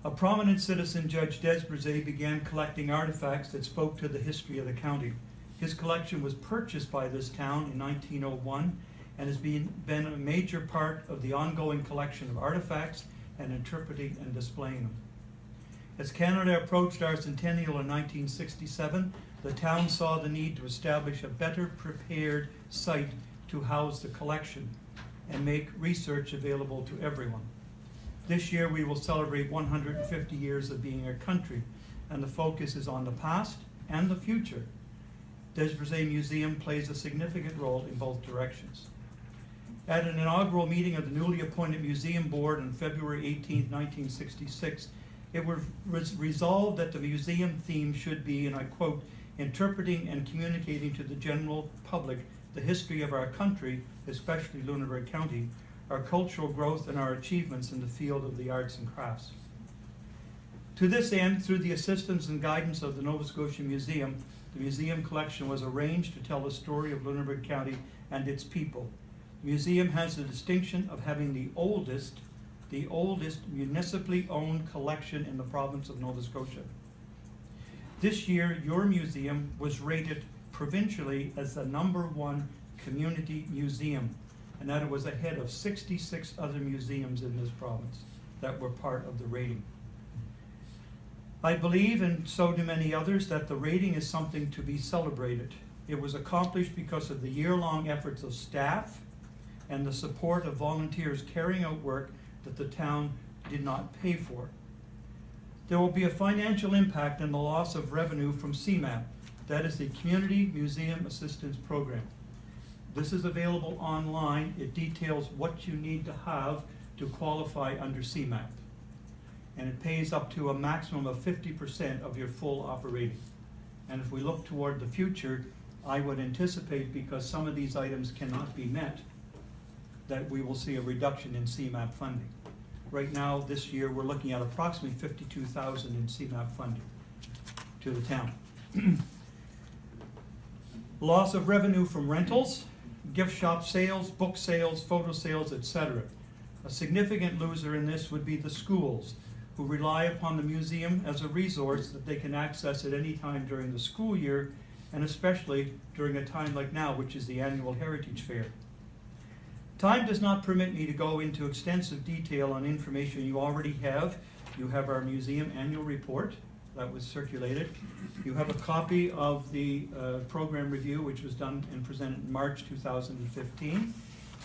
A prominent citizen, Judge DesBrisay, began collecting artifacts that spoke to the history of the county. His collection was purchased by this town in 1901 and has been a major part of the ongoing collection of artifacts and interpreting and displaying them. As Canada approached our centennial in 1967, the town saw the need to establish a better prepared site to house the collection and make research available to everyone. This year we will celebrate 150 years of being a country, and the focus is on the past and the future. DesBrisay Museum plays a significant role in both directions. At an inaugural meeting of the newly appointed museum board on February 18, 1966, it was resolved that the museum theme should be, and I quote, interpreting and communicating to the general public the history of our country, especially Lunenburg County, our cultural growth and our achievements in the field of the arts and crafts. To this end, through the assistance and guidance of the Nova Scotia Museum, the museum collection was arranged to tell the story of Lunenburg County and its people. The museum has the distinction of having the oldest municipally owned collection in the province of Nova Scotia. This year, your museum was rated provincially as the #1 community museum, and that it was ahead of 66 other museums in this province that were part of the rating. I believe, and so do many others, that the rating is something to be celebrated. It was accomplished because of the year-long efforts of staff and the support of volunteers carrying out work that the town did not pay for. There will be a financial impact in the loss of revenue from CMAP. That is the Community Museum Assistance Program. This is available online. It details what you need to have to qualify under CMAP. And it pays up to a maximum of 50% of your full operating. And if we look toward the future, I would anticipate, because some of these items cannot be met, that we will see a reduction in CMAP funding. Right now, this year, we're looking at approximately $52,000 in CMAP funding to the town. Loss of revenue from rentals, gift shop sales, book sales, photo sales, etc. A significant loser in this would be the schools, who rely upon the museum as a resource that they can access at any time during the school year, and especially during a time like now, which is the annual Heritage Fair. Time does not permit me to go into extensive detail on information you already have. You have our museum annual report that was circulated. You have a copy of the program review, which was done and presented in March 2015.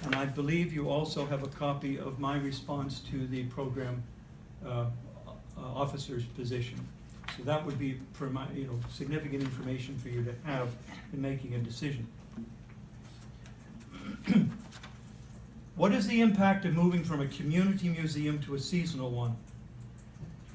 And I believe you also have a copy of my response to the program officer's position. So that would be significant information for you to have in making a decision. What is the impact of moving from a community museum to a seasonal one?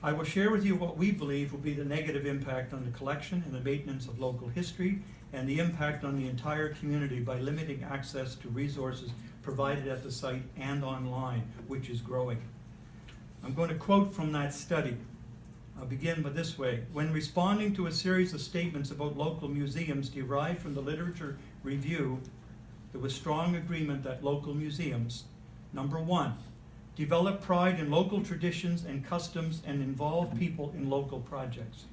I will share with you what we believe will be the negative impact on the collection and the maintenance of local history, and the impact on the entire community by limiting access to resources provided at the site and online, which is growing. I'm going to quote from that study. I'll begin with this way. When responding to a series of statements about local museums derived from the literature review, there was strong agreement that local museums, #1, develop pride in local traditions and customs and involve people in local projects.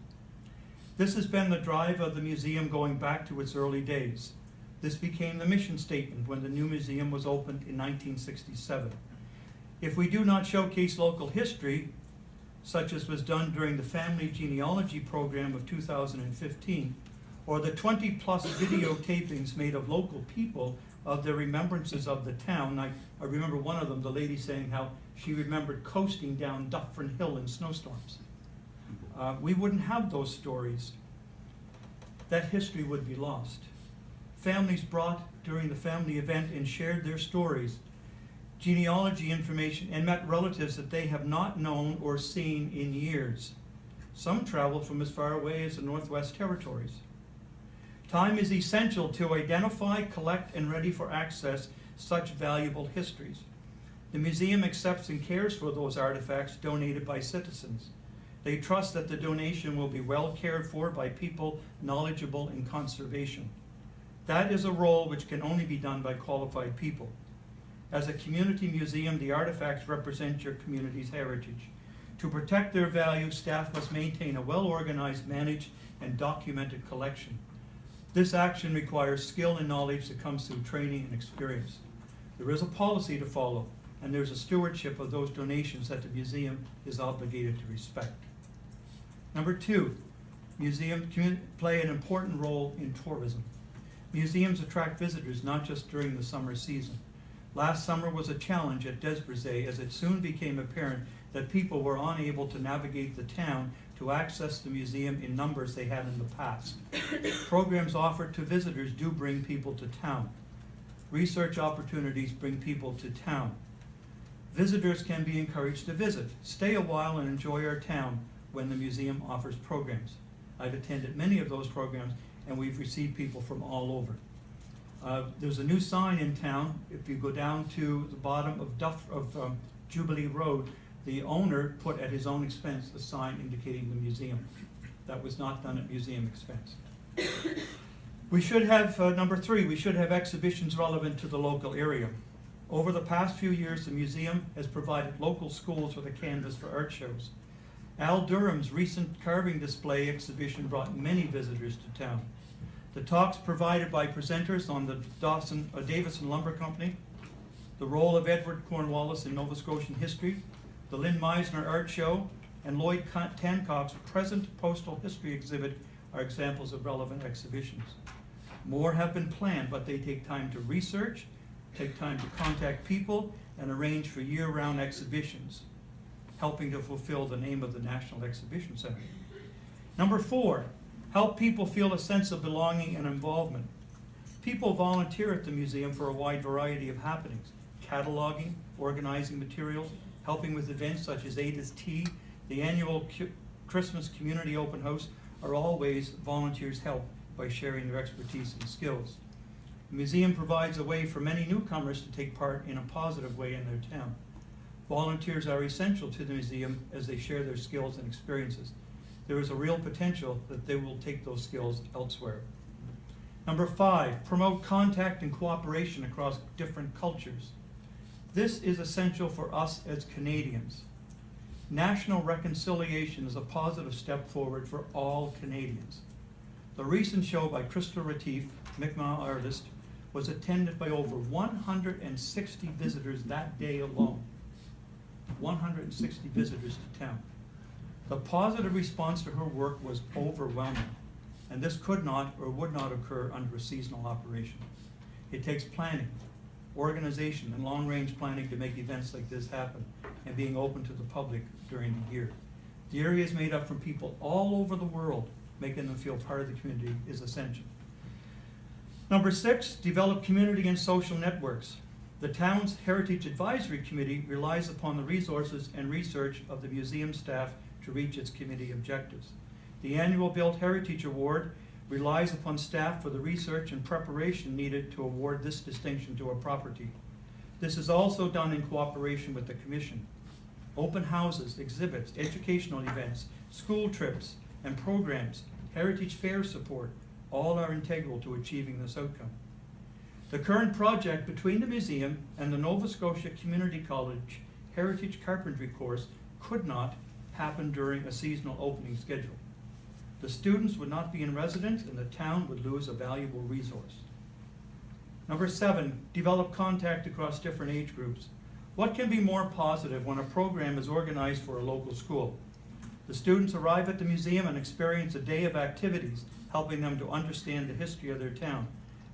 This has been the drive of the museum going back to its early days. This became the mission statement when the new museum was opened in 1967. If we do not showcase local history, such as was done during the family genealogy program of 2015, or the 20+ video tapings made of local people of their remembrances of the town. I remember one of them, the lady saying how she remembered coasting down Dufferin Hill in snowstorms. We wouldn't have those stories. That history would be lost. Families brought during the family event and shared their stories, genealogy information, and met relatives that they have not known or seen in years. Some traveled from as far away as the Northwest Territories. Time is essential to identify, collect, and ready for access such valuable histories. The museum accepts and cares for those artifacts donated by citizens. They trust that the donation will be well cared for by people knowledgeable in conservation. That is a role which can only be done by qualified people. As a community museum, the artifacts represent your community's heritage. To protect their value, staff must maintain a well-organized, managed, and documented collection. This action requires skill and knowledge that comes through training and experience. There is a policy to follow, and there's a stewardship of those donations that the museum is obligated to respect. Number 2, museums play an important role in tourism. Museums attract visitors not just during the summer season. Last summer was a challenge at DesBrisay as it soon became apparent that people were unable to navigate the town to access the museum in numbers they had in the past. Programs offered to visitors do bring people to town. Research opportunities bring people to town. Visitors can be encouraged to visit, stay a while, and enjoy our town when the museum offers programs. I've attended many of those programs, and we've received people from all over. There's a new sign in town. If you go down to the bottom of Jubilee Road, the owner put at his own expense a sign indicating the museum. That was not done at museum expense. We should have, number 3, we should have exhibitions relevant to the local area. Over the past few years, the museum has provided local schools with a canvas for art shows. Al Durham's recent carving display exhibition brought many visitors to town. The talks provided by presenters on the Davison Lumber Company, the role of Edward Cornwallis in Nova Scotian history, the Lynn Meisner Art Show, and Lloyd Tancock's present postal history exhibit are examples of relevant exhibitions. More have been planned, but they take time to research, take time to contact people, and arrange for year-round exhibitions, helping to fulfill the name of the National Exhibition Center. Number 4, help people feel a sense of belonging and involvement. People volunteer at the museum for a wide variety of happenings: cataloging, organizing materials, helping with events such as Ada's Tea, the annual Christmas Community Open House are all ways volunteers help by sharing their expertise and skills. The museum provides a way for many newcomers to take part in a positive way in their town. Volunteers are essential to the museum as they share their skills and experiences. There is a real potential that they will take those skills elsewhere. Number 5, promote contact and cooperation across different cultures. This is essential for us as Canadians. National reconciliation is a positive step forward for all Canadians. The recent show by Crystal Retief, Mi'kmaq artist, was attended by over 160 visitors that day alone. 160 visitors to town. The positive response to her work was overwhelming, and this could not or would not occur under a seasonal operation. It takes planning, organization, and long-range planning to make events like this happen, and being open to the public during the year. The area is made up from people all over the world. Making them feel part of the community is essential. Number 6, develop community and social networks. The town's Heritage Advisory Committee relies upon the resources and research of the museum staff to reach its committee objectives. The annual Built Heritage Award relies upon staff for the research and preparation needed to award this distinction to a property. This is also done in cooperation with the Commission. Open houses, exhibits, educational events, school trips, and programs, heritage fair support, all are integral to achieving this outcome. The current project between the museum and the Nova Scotia Community College Heritage Carpentry course could not happen during a seasonal opening schedule. The students would not be in residence and the town would lose a valuable resource. Number 7, develop contact across different age groups. What can be more positive when a program is organized for a local school? The students arrive at the museum and experience a day of activities, helping them to understand the history of their town,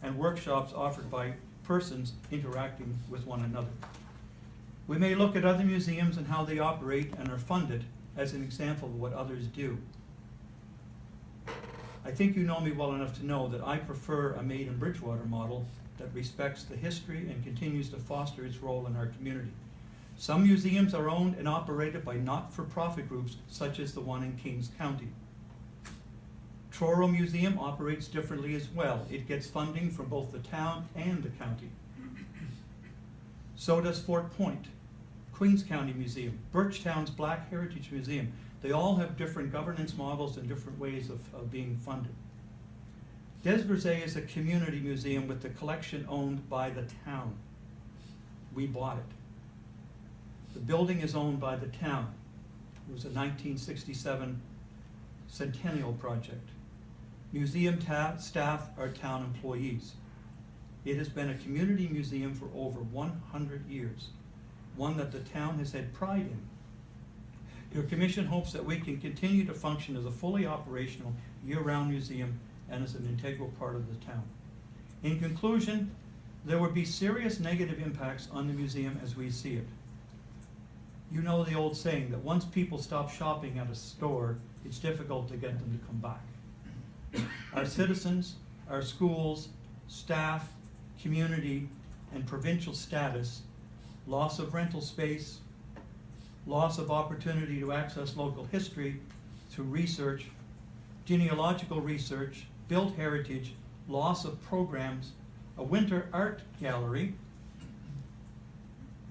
and workshops offered by persons interacting with one another. We may look at other museums and how they operate and are funded as an example of what others do. I think you know me well enough to know that I prefer a Made in Bridgewater model that respects the history and continues to foster its role in our community. Some museums are owned and operated by not-for-profit groups, such as the one in Kings County. Truro Museum operates differently as well. It gets funding from both the town and the county. So does Fort Point, Queens County Museum, Birchtown's Black Heritage Museum. They all have different governance models and different ways of being funded. DesBrisay is a community museum with the collection owned by the town. We bought it. The building is owned by the town. It was a 1967 centennial project. Museum staff are town employees. It has been a community museum for over 100 years, one that the town has had pride in. Your commission hopes that we can continue to function as a fully operational, year-round museum and as an integral part of the town. In conclusion, there would be serious negative impacts on the museum as we see it. You know the old saying that once people stop shopping at a store, it's difficult to get them to come back. Our citizens, our schools, staff, community, and provincial status, loss of rental space, loss of opportunity to access local history through research, genealogical research, built heritage, loss of programs, a winter art gallery.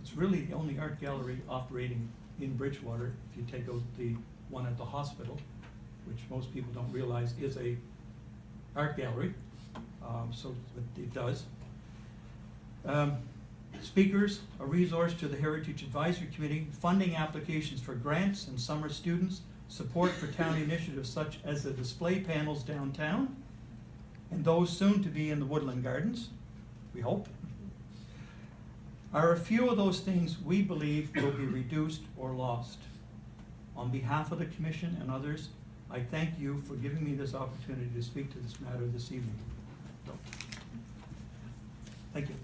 It's really the only art gallery operating in Bridgewater, if you take out the one at the hospital, which most people don't realize is a art gallery, so it does. Speakers, a resource to the Heritage Advisory Committee, funding applications for grants and summer students, support for town initiatives such as the display panels downtown, and those soon to be in the Woodland Gardens, we hope, are a few of those things we believe will be reduced or lost. On behalf of the Commission and others, I thank you for giving me this opportunity to speak to this matter this evening. Thank you.